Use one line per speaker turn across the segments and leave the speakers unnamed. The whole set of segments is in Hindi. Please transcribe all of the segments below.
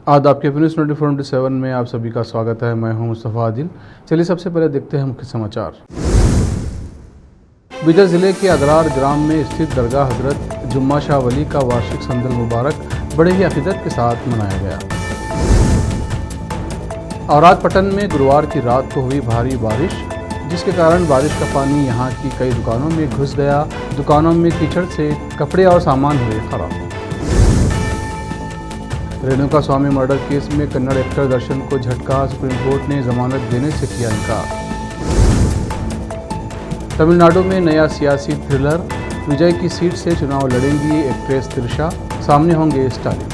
आदाब के न्यूज़ 24/7 में आप सभी का स्वागत है। मैं हूं मुस्तफ़ा आदिल। चलिए सबसे पहले देखते हैं मुख्य समाचार। बीदर ज़िले के अगरार ग्राम में स्थित दरगाह हज़रत जुम्मा शाह वली का वार्षिक संदल मुबारक बड़े ही अक़ीदत के साथ मनाया गया। औराद पट्टन में गुरुवार की रात को हुई भारी बारिश, जिसके कारण बारिश का पानी यहां की कई दुकानों में घुस गया। दुकानों में कीचड़ से कपड़े और सामान हुए खराब। रेणुका स्वामी मर्डर केस में कन्नड़ एक्टर दर्शन को झटका, सुप्रीम कोर्ट ने जमानत देने से किया इनकार। तमिलनाडु में नया सियासी थ्रिलर, विजय की सीट से चुनाव लड़ेंगी एक्ट्रेस त्रिशा, सामने होंगे स्टालिन।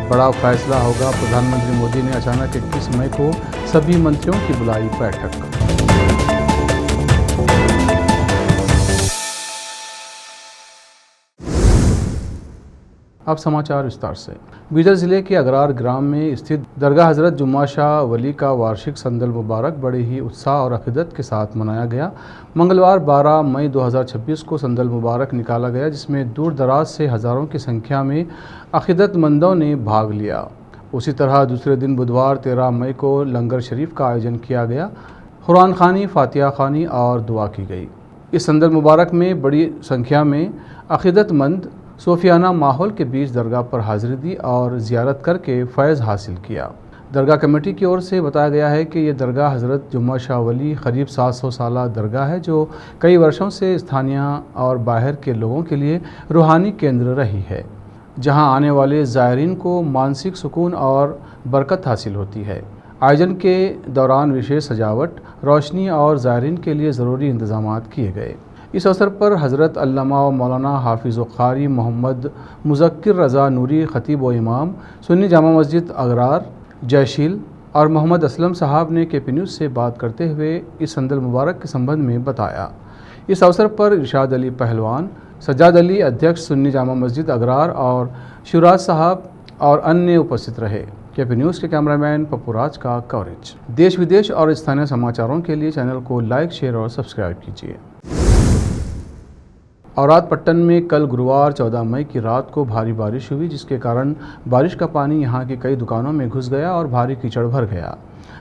बड़ा फैसला होगा, प्रधानमंत्री मोदी ने अचानक 21 मई को सभी मंत्रियों की बुलाई बैठक। अब समाचार विस्तार से। बीदर ज़िले के अगरार ग्राम में स्थित दरगाह हज़रत जुम्मा शाह वली का वार्षिक संदल मुबारक बड़े ही उत्साह और अक़ीदत के साथ मनाया गया। मंगलवार 12 मई 2026 को संदल मुबारक निकाला गया, जिसमें दूर दराज से हज़ारों की संख्या में अक़ीदतमंदों ने भाग लिया। उसी तरह दूसरे दिन बुधवार 13 मई को लंगर शरीफ का आयोजन किया गया। कुरान ख़ानी, फातिहा ख़ानी और दुआ की गई। इस संदल मुबारक में बड़ी संख्या में अक़ीदतमंद सूफियाना माहौल के बीच दरगाह पर हाज़िरी दी और ज़ियारत करके फ़ैज़ हासिल किया। दरगाह कमेटी की ओर से बताया गया है कि ये दरगाह हज़रत जुम्मा शाह वली करीब 700 साला दरगाह है, जो कई वर्षों से स्थानीय और बाहर के लोगों के लिए रूहानी केंद्र रही है, जहां आने वाले ज़ायरीन को मानसिक सुकून और बरकत हासिल होती है। आयोजन के दौरान विशेष सजावट, रोशनी और ज़ायरीन के लिए ज़रूरी इंतज़ाम किए गए। इस अवसर पर हज़रत अल्लामा व मौलाना हाफिज़ व क़ारी मोहम्मद मुज़क्किर रज़ा नूरी ख़तीब व इमाम सुन्नी जामा मस्जिद अगरार जयशील और मोहम्मद असलम साहब ने KP न्यूज़ से बात करते हुए इस संदल मुबारक के संबंध में बताया। इस अवसर पर इरशाद अली पहलवान, सज्जाद अली अध्यक्ष सुन्नी जामा मस्जिद अगरार और शिवराज साहब और अन्य उपस्थित रहे। KP न्यूज़ के कैमरामैन पप्पूराज का कवरेज। देश विदेश और स्थानीय समाचारों के लिए चैनल को लाइक, शेयर और सब्सक्राइब कीजिए। औराद पट्टन में कल गुरुवार 14 मई की रात को भारी बारिश हुई, जिसके कारण बारिश का पानी यहां की कई दुकानों में घुस गया और भारी कीचड़ भर गया,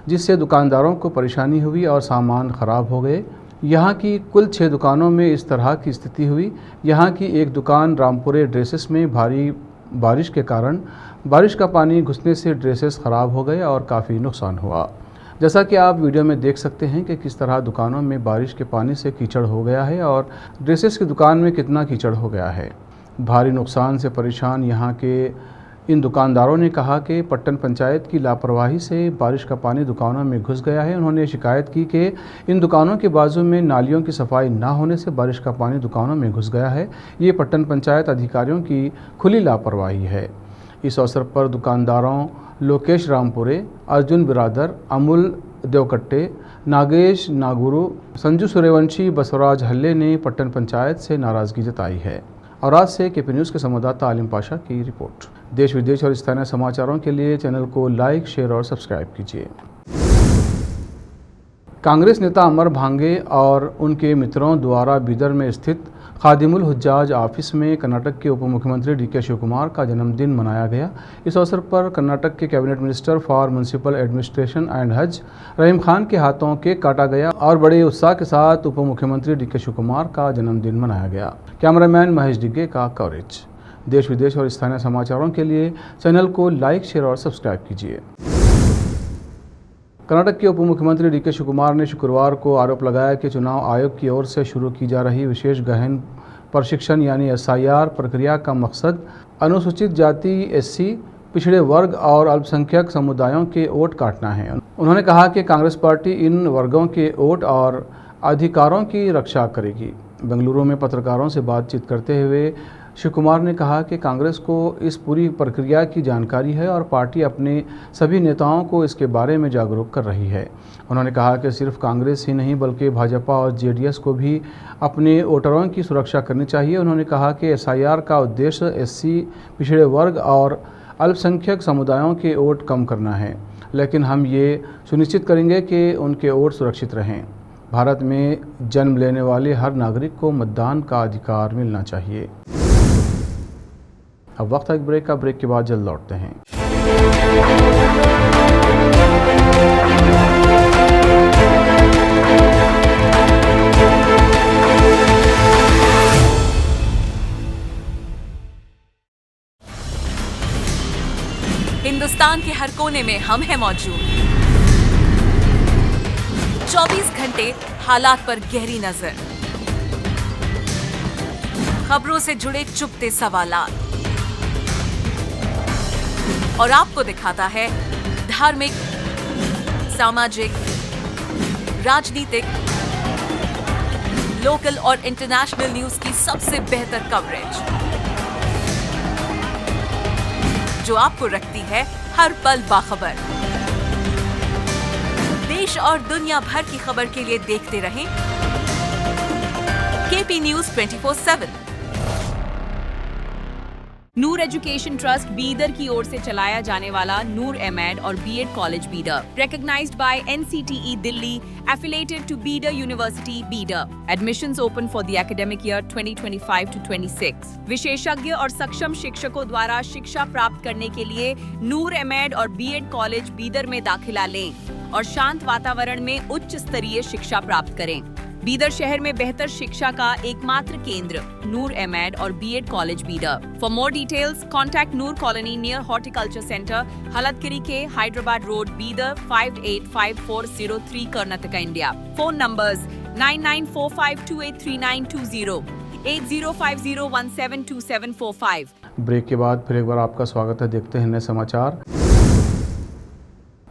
जिससे दुकानदारों को परेशानी हुई और सामान खराब हो गए। यहां की कुल 6 दुकानों में इस तरह की स्थिति हुई। यहां की एक दुकान रामपुरे ड्रेसेस में भारी बारिश के कारण बारिश का पानी घुसने से ड्रेसेस ख़राब हो गए और काफ़ी नुकसान हुआ। जैसा कि आप वीडियो में देख सकते हैं कि किस तरह दुकानों में बारिश के पानी से कीचड़ हो गया है और ड्रेसेस की दुकान में कितना कीचड़ हो गया है। भारी नुकसान से परेशान यहां के इन दुकानदारों ने कहा कि पट्टन पंचायत की लापरवाही से बारिश का पानी दुकानों में घुस गया है। उन्होंने शिकायत की कि इन दुकानों के बाजू में नालियों की सफाई ना होने से बारिश का पानी दुकानों में घुस गया है। ये पट्टन पंचायत अधिकारियों की खुली लापरवाही है। इस अवसर पर दुकानदारों लोकेश रामपुरे, अर्जुन बिरादर, अमुल देवकट्टे, नागेश नागुरु, संजू सूर्यवंशी, बसवराज हल्ले ने पट्टन पंचायत से नाराज़गी जताई है। और आज से KP न्यूज़ के संवाददाता आलिम पाशा की रिपोर्ट। देश विदेश और स्थानीय समाचारों के लिए चैनल को लाइक, शेयर और सब्सक्राइब कीजिए। कांग्रेस नेता अमर भांगे और उनके मित्रों द्वारा बीदर में स्थित खादिमुल हुज्जाज ऑफिस में कर्नाटक के उप मुख्यमंत्री DK शिवकुमार का जन्मदिन मनाया गया। इस अवसर पर कर्नाटक के cabinet minister for municipal administration and हज रहीम खान के हाथों केक काटा गया और बड़े उत्साह के साथ उप मुख्यमंत्री DK शिवकुमार का जन्मदिन मनाया गया। कैमरामैन महेश डिग्गे का कवरेज। देश विदेश और स्थानीय समाचारों के लिए चैनल को लाइक, शेयर और सब्सक्राइब कीजिए। कर्नाटक के उप मुख्यमंत्री DK शिवकुमार ने शुक्रवार को आरोप लगाया कि चुनाव आयोग की ओर से शुरू की जा रही विशेष गहन प्रशिक्षण यानी SIR प्रक्रिया का मकसद अनुसूचित जाति, SC, पिछड़े वर्ग और अल्पसंख्यक समुदायों के वोट काटना है। उन्होंने कहा कि कांग्रेस पार्टी इन वर्गों के वोट और अधिकारों की रक्षा करेगी। बेंगलुरु में पत्रकारों से बातचीत करते हुए शिवकुमार ने कहा कि कांग्रेस को इस पूरी प्रक्रिया की जानकारी है और पार्टी अपने सभी नेताओं को इसके बारे में जागरूक कर रही है। उन्होंने कहा कि सिर्फ कांग्रेस ही नहीं बल्कि भाजपा और JDS को भी अपने वोटरों की सुरक्षा करनी चाहिए। उन्होंने कहा कि SIR का उद्देश्य SC, पिछड़े वर्ग और अल्पसंख्यक समुदायों के वोट कम करना है, लेकिन हम ये सुनिश्चित करेंगे कि उनके वोट सुरक्षित रहें। भारत में जन्म लेने वाले हर नागरिक को मतदान का अधिकार मिलना चाहिए। अब वक्त है एक ब्रेक का। ब्रेक के बाद जल्द लौटते हैं।
हिंदुस्तान के हर कोने में हम हैं मौजूद। 24 घंटे हालात पर गहरी नजर, खबरों से जुड़े चुपते सवालात, और आपको दिखाता है धार्मिक, सामाजिक, राजनीतिक, लोकल और इंटरनेशनल न्यूज की सबसे बेहतर कवरेज, जो आपको रखती है हर पल बाखबर। देश और दुनिया भर की खबर के लिए देखते रहें KP news 24/7।
Noor education trust Bidar की ओर से चलाया जाने वाला नूर एमएड और BEd college Bidar, recognized by NCTE Delhi, affiliated to Bidar University, Bidar. Admissions open for the academic year 2025 to 26. विशेषज्ञ और सक्षम शिक्षकों द्वारा शिक्षा प्राप्त करने के लिए नूर एमएड और बीएड कॉलेज बीदर में दाखिला लें और शांत वातावरण में उच्च स्तरीय शिक्षा प्राप्त करें। बीदर शहर में बेहतर शिक्षा का एकमात्र केंद्र नूर एमएड और BEd college Bidar. For more details contact Noor colony near horticulture centre, Halatgiri के Hyderabad road, Bidar 585403 Karnataka, India. Phone numbers 9945283920, 8050172745।
Break के बाद फिर एक बार आपका स्वागत है। देखते हैं नए समाचार।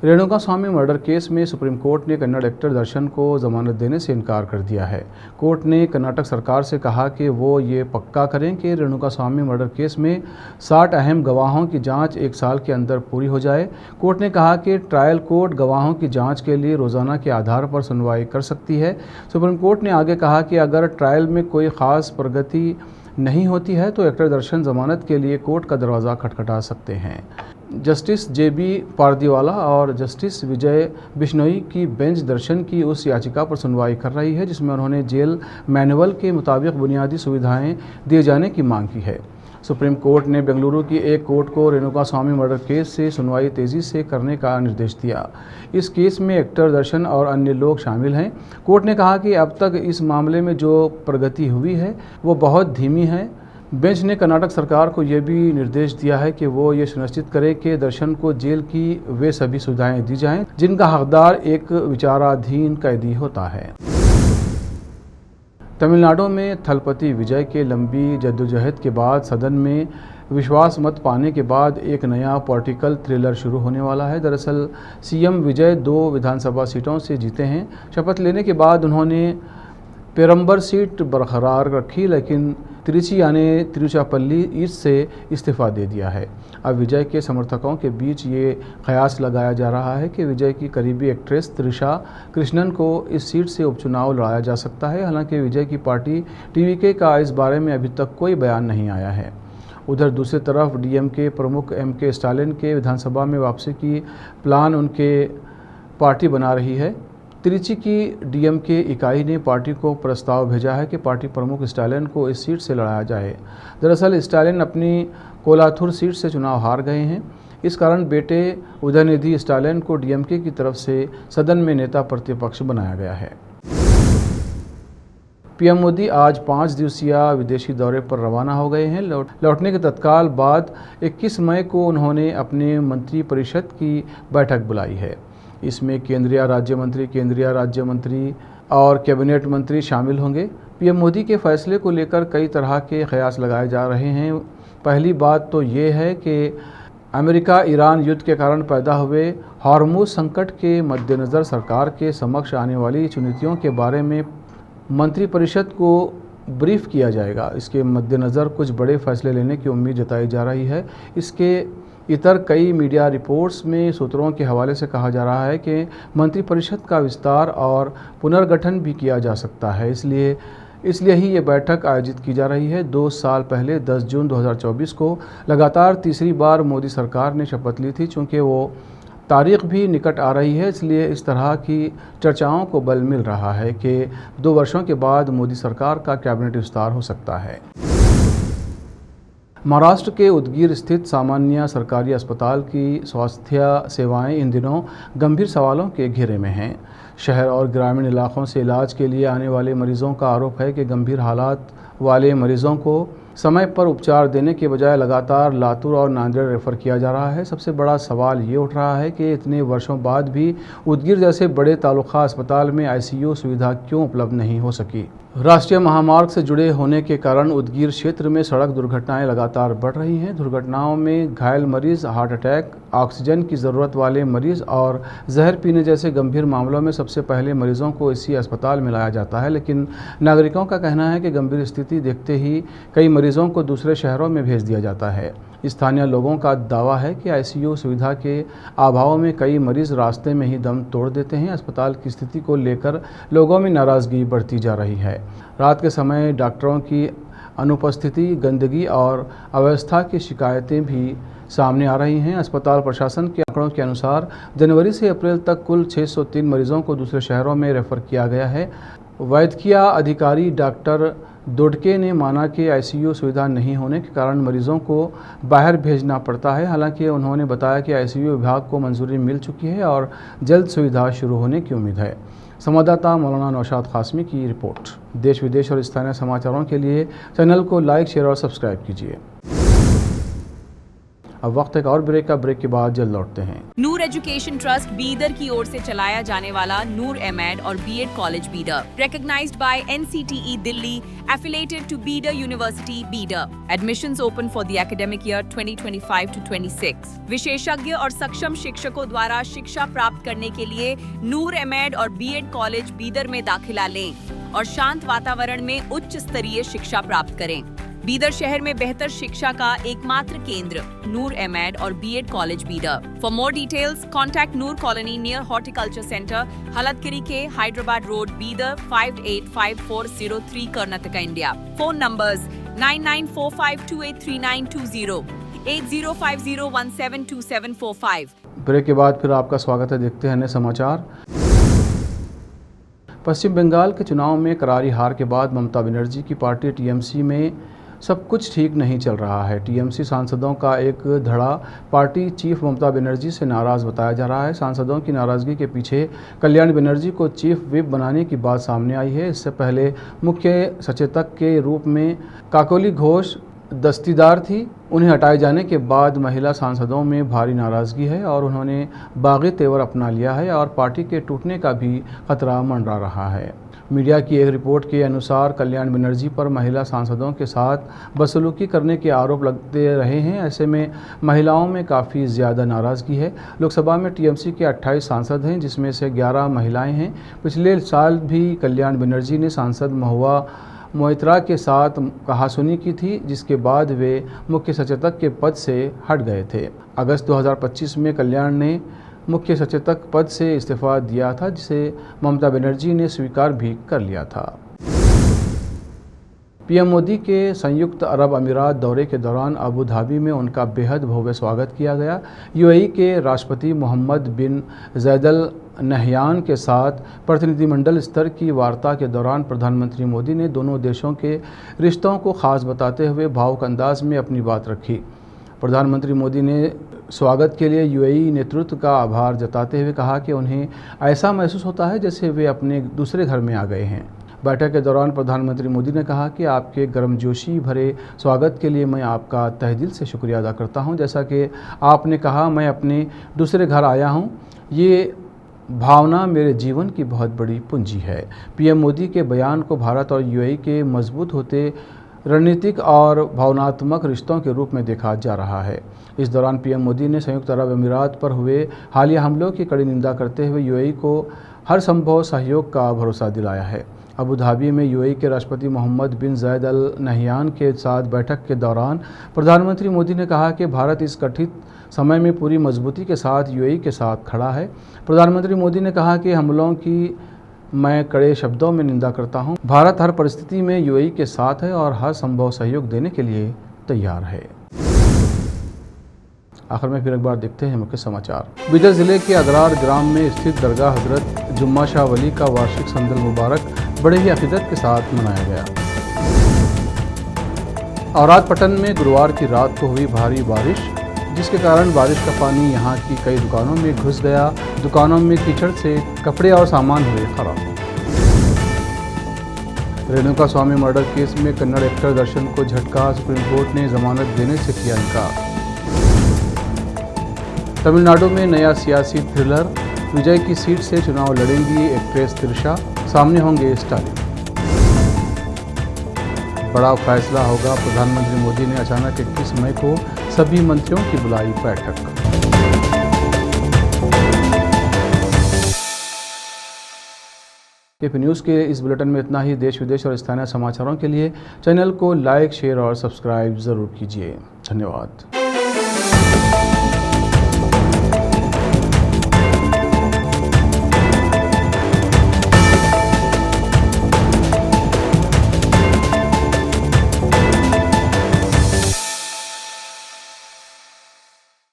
रेणुका स्वामी मर्डर केस में सुप्रीम कोर्ट ने कन्नड़ एक्टर दर्शन को जमानत देने से इनकार कर दिया है। कोर्ट ने कर्नाटक सरकार से कहा कि वो ये पक्का करें कि रेणुका स्वामी मर्डर केस में 60 अहम गवाहों की जांच 1 साल के अंदर पूरी हो जाए। कोर्ट ने कहा कि ट्रायल कोर्ट गवाहों की जांच के लिए रोज़ाना के आधार पर सुनवाई कर सकती है। सुप्रीम कोर्ट ने आगे कहा कि अगर ट्रायल में कोई ख़ास प्रगति नहीं होती है तो एक्टर दर्शन जमानत के लिए कोर्ट का दरवाज़ा खटखटा सकते हैं। जस्टिस JB पारदीवाला और जस्टिस विजय बिश्नोई की बेंच दर्शन की उस याचिका पर सुनवाई कर रही है जिसमें उन्होंने जेल मैनुअल के मुताबिक बुनियादी सुविधाएं दिए जाने की मांग की है। सुप्रीम कोर्ट ने बेंगलुरु की एक कोर्ट को रेणुका स्वामी मर्डर केस से सुनवाई तेज़ी से करने का निर्देश दिया। इस केस में एक्टर दर्शन और अन्य लोग शामिल हैं। कोर्ट ने कहा कि अब तक इस मामले में जो प्रगति हुई है वो बहुत धीमी है। बेंच ने कर्नाटक सरकार को यह भी निर्देश दिया है कि वो ये सुनिश्चित करे कि दर्शन को जेल की वे सभी सुविधाएं दी जाएं जिनका हकदार एक विचाराधीन कैदी होता है। तमिलनाडु में थलपति विजय के लंबी जद्दोजहद के बाद सदन में विश्वास मत पाने के बाद एक नया पॉलिटिकल थ्रिलर शुरू होने वाला है। दरअसल CM विजय 2 विधानसभा सीटों से जीते हैं। शपथ लेने के बाद उन्होंने पेरम्बर सीट बरकरार रखी, लेकिन त्रिची यानी तिरुचिरापल्ली ईस्ट से इस्तीफा दे दिया है। अब विजय के समर्थकों के बीच ये कयास लगाया जा रहा है कि विजय की करीबी एक्ट्रेस त्रिशा कृष्णन को इस सीट से उपचुनाव लड़ाया जा सकता है। हालांकि विजय की पार्टी TVK का इस बारे में अभी तक कोई बयान नहीं आया है। उधर दूसरी तरफ DMK प्रमुख MK स्टालिन के विधानसभा में वापसी की प्लान उनके पार्टी बना रही है। त्रिची की DMK इकाई ने पार्टी को प्रस्ताव भेजा है कि पार्टी प्रमुख स्टालिन को इस सीट से लड़ाया जाए। दरअसल स्टालिन अपनी कोलाथुर सीट से चुनाव हार गए हैं। इस कारण बेटे उदयनिधि स्टालिन को DMK की तरफ से सदन में नेता प्रतिपक्ष बनाया गया है। PM मोदी आज 5 दिवसीय विदेशी दौरे पर रवाना हो गए हैं। लौटने के तत्काल बाद 21 मई को उन्होंने अपने मंत्रिपरिषद की बैठक बुलाई है। इसमें केंद्रीय राज्य मंत्री और कैबिनेट मंत्री शामिल होंगे। PM मोदी के फैसले को लेकर कई तरह के कयास लगाए जा रहे हैं। पहली बात तो ये है कि अमेरिका ईरान युद्ध के कारण पैदा हुए हार्मुज संकट के मद्देनज़र सरकार के समक्ष आने वाली चुनौतियों के बारे में मंत्रिपरिषद को ब्रीफ किया जाएगा। इसके मद्देनज़र कुछ बड़े फैसले लेने की उम्मीद जताई जा रही है। इसके इतर कई मीडिया रिपोर्ट्स में सूत्रों के हवाले से कहा जा रहा है कि मंत्रिपरिषद का विस्तार और पुनर्गठन भी किया जा सकता है। इसलिए ही ये बैठक आयोजित की जा रही है। 2 साल पहले 10 जून 2024 को लगातार तीसरी बार मोदी सरकार ने शपथ ली थी। चूँकि वो तारीख भी निकट आ रही है, इसलिए इस तरह की चर्चाओं को बल मिल रहा है कि 2 वर्षों के बाद मोदी सरकार का कैबिनेट विस्तार हो सकता है। महाराष्ट्र के उदगीर स्थित सामान्य सरकारी अस्पताल की स्वास्थ्य सेवाएं इन दिनों गंभीर सवालों के घेरे में हैं। शहर और ग्रामीण इलाकों से इलाज के लिए आने वाले मरीजों का आरोप है कि गंभीर हालात वाले मरीजों को समय पर उपचार देने के बजाय लगातार लातूर और नांदेड़ रेफर किया जा रहा है। सबसे बड़ा सवाल ये उठ रहा है कि इतने वर्षों बाद भी उदगीर जैसे बड़े तालुका अस्पताल में आईसीयू सुविधा क्यों उपलब्ध नहीं हो सकी। राष्ट्रीय महामार्ग से जुड़े होने के कारण उदगीर क्षेत्र में सड़क दुर्घटनाएं लगातार बढ़ रही हैं। दुर्घटनाओं में घायल मरीज, हार्ट अटैक, ऑक्सीजन की ज़रूरत वाले मरीज और जहर पीने जैसे गंभीर मामलों में सबसे पहले मरीजों को इसी अस्पताल में लाया जाता है। लेकिन नागरिकों का कहना है कि गंभीर स्थिति देखते ही कई मरीजों को दूसरे शहरों में भेज दिया जाता है। स्थानीय लोगों का दावा है कि आईसीयू सुविधा के अभाव में कई मरीज रास्ते में ही दम तोड़ देते हैं। अस्पताल की स्थिति को लेकर लोगों में नाराज़गी बढ़ती जा रही है। रात के समय डॉक्टरों की अनुपस्थिति, गंदगी और अव्यवस्था की शिकायतें भी सामने आ रही हैं। अस्पताल प्रशासन के आंकड़ों के अनुसार जनवरी से अप्रैल तक कुल 603 मरीजों को दूसरे शहरों में रेफर किया गया है। वैद्यकीय अधिकारी डॉक्टर दोडके ने माना कि आईसीयू सुविधा नहीं होने के कारण मरीजों को बाहर भेजना पड़ता है। हालांकि उन्होंने बताया कि आईसीयू विभाग को मंजूरी मिल चुकी है और जल्द सुविधा शुरू होने की उम्मीद है। संवाददाता मौलाना नौशाद कासमी की रिपोर्ट। देश विदेश और स्थानीय समाचारों के लिए चैनल को लाइक, शेयर और सब्सक्राइब कीजिए। अब वक्त एक और ब्रेक का, ब्रेक के बाद जल्द लौटते हैं।
नूर एजुकेशन ट्रस्ट बीदर की ओर से चलाया जाने वाला नूर एमएड और BEd college Bidar, recognized by NCTE Delhi, affiliated to Bidar university Bidar. Admissions open for the academic year 2025 to 26. विशेषज्ञ और सक्षम शिक्षकों द्वारा शिक्षा प्राप्त करने के लिए नूर एमएड और बीएड कॉलेज बीदर में दाखिला लें और शांत वातावरण में उच्च स्तरीय शिक्षा प्राप्त करें। बीदर शहर में बेहतर शिक्षा का एकमात्र केंद्र नूर एमएड और BEd college Bidar. For more details contact Noor colony near horticulture centre, Halatgiri के Hyderabad road, Bidar 585403 Karnataka, India. Phone numbers 9945283920, 8050172745।
Break के बाद फिर आपका स्वागत है। देखते हैं अन्य समाचार। पश्चिम बंगाल के चुनाव में करारी हार के बाद ममता बनर्जी की पार्टी टीएमसी में सब कुछ ठीक नहीं चल रहा है। टीएमसी सांसदों का एक धड़ा पार्टी चीफ ममता बनर्जी से नाराज़ बताया जा रहा है। सांसदों की नाराज़गी के पीछे कल्याण बनर्जी को चीफ व्हिप बनाने की बात सामने आई है। इससे पहले मुख्य सचेतक के रूप में काकोली घोष दस्तीदार थी। उन्हें हटाए जाने के बाद महिला सांसदों में भारी नाराज़गी है और उन्होंने बागी तेवर अपना लिया है और पार्टी के टूटने का भी खतरा मंडरा रहा है। मीडिया की एक रिपोर्ट के अनुसार कल्याण बनर्जी पर महिला सांसदों के साथ बदसलूकी करने के आरोप लगते रहे हैं। ऐसे में महिलाओं में काफ़ी ज़्यादा नाराज़गी है। लोकसभा में टीएमसी के 28 सांसद हैं, जिसमें से 11 महिलाएं हैं। पिछले साल भी कल्याण बनर्जी ने सांसद महुआ मोइत्रा के साथ कहासुनी की थी, जिसके बाद वे मुख्य सचेतक के पद से हट गए थे। अगस्त 2025 में कल्याण ने मुख्य सचेतक पद से इस्तीफा दिया था, जिसे ममता बनर्जी ने स्वीकार भी कर लिया था। पीएम मोदी के संयुक्त अरब अमीरात दौरे के दौरान अबू धाबी में उनका बेहद भव्य स्वागत किया गया। यूएई के राष्ट्रपति मोहम्मद बिन जायद अल नहयान के साथ प्रतिनिधिमंडल स्तर की वार्ता के दौरान प्रधानमंत्री मोदी ने दोनों देशों के रिश्तों को खास बताते हुए भावुक अंदाज में अपनी बात रखी। प्रधानमंत्री मोदी ने स्वागत के लिए यूएई नेतृत्व का आभार जताते हुए कहा कि उन्हें ऐसा महसूस होता है जैसे वे अपने दूसरे घर में आ गए हैं। बैठक के दौरान प्रधानमंत्री मोदी ने कहा कि आपके गर्मजोशी भरे स्वागत के लिए मैं आपका तहे दिल से शुक्रिया अदा करता हूं। जैसा कि आपने कहा, मैं अपने दूसरे घर आया हूं। ये भावना मेरे जीवन की बहुत बड़ी पूंजी है। पीएम मोदी के बयान को भारत और यूएई के मजबूत होते रणनीतिक और भावनात्मक रिश्तों के रूप में देखा जा रहा है। इस दौरान पीएम मोदी ने संयुक्त अरब अमीरात पर हुए हालिया हमलों की कड़ी निंदा करते हुए यूएई को हर संभव सहयोग का भरोसा दिलाया है। अबू धाबी में यूएई के राष्ट्रपति मोहम्मद बिन जायद अल नहयान के साथ बैठक के दौरान प्रधानमंत्री मोदी ने कहा कि भारत इस कठिन समय में पूरी मजबूती के साथ यूएई के साथ खड़ा है। प्रधानमंत्री मोदी ने कहा कि हमलों की मैं कड़े शब्दों में निंदा करता हूं। भारत हर परिस्थिति में यूएई के साथ है और हर संभव सहयोग देने के लिए तैयार है। आखिर में फिर एक बार देखते हैं मुख्य समाचार। बीदर जिले के अगरार ग्राम में स्थित दरगाह हजरत जुम्मा शाह वली का वार्षिक संदल मुबारक बड़े ही अकीदत के साथ मनाया गया। औरादपट्टन में गुरुवार की रात को हुई भारी बारिश, जिसके कारण बारिश का पानी यहां की कई दुकानों में घुस गया। दुकानों में कीचड़ से कपड़े और सामान हुए खराब। रेणुका स्वामी मर्डर केस में कन्नड़ एक्टर दर्शन को झटका, सुप्रीम कोर्ट ने जमानत देने से किया इनकार। तमिलनाडु में नया सियासी थ्रिलर, विजय की सीट से चुनाव लड़ेंगी एक्ट्रेस तिरशा, सामने होंगे स्टालिन। बड़ा फैसला होगा, प्रधानमंत्री मोदी ने अचानक 21 मई को सभी मंत्रियों की बुलाई बैठक। एपी न्यूज़ के इस बुलेटिन में इतना ही। देश विदेश और स्थानीय समाचारों के लिए चैनल को लाइक, शेयर और सब्सक्राइब ज़रूर कीजिए। धन्यवाद।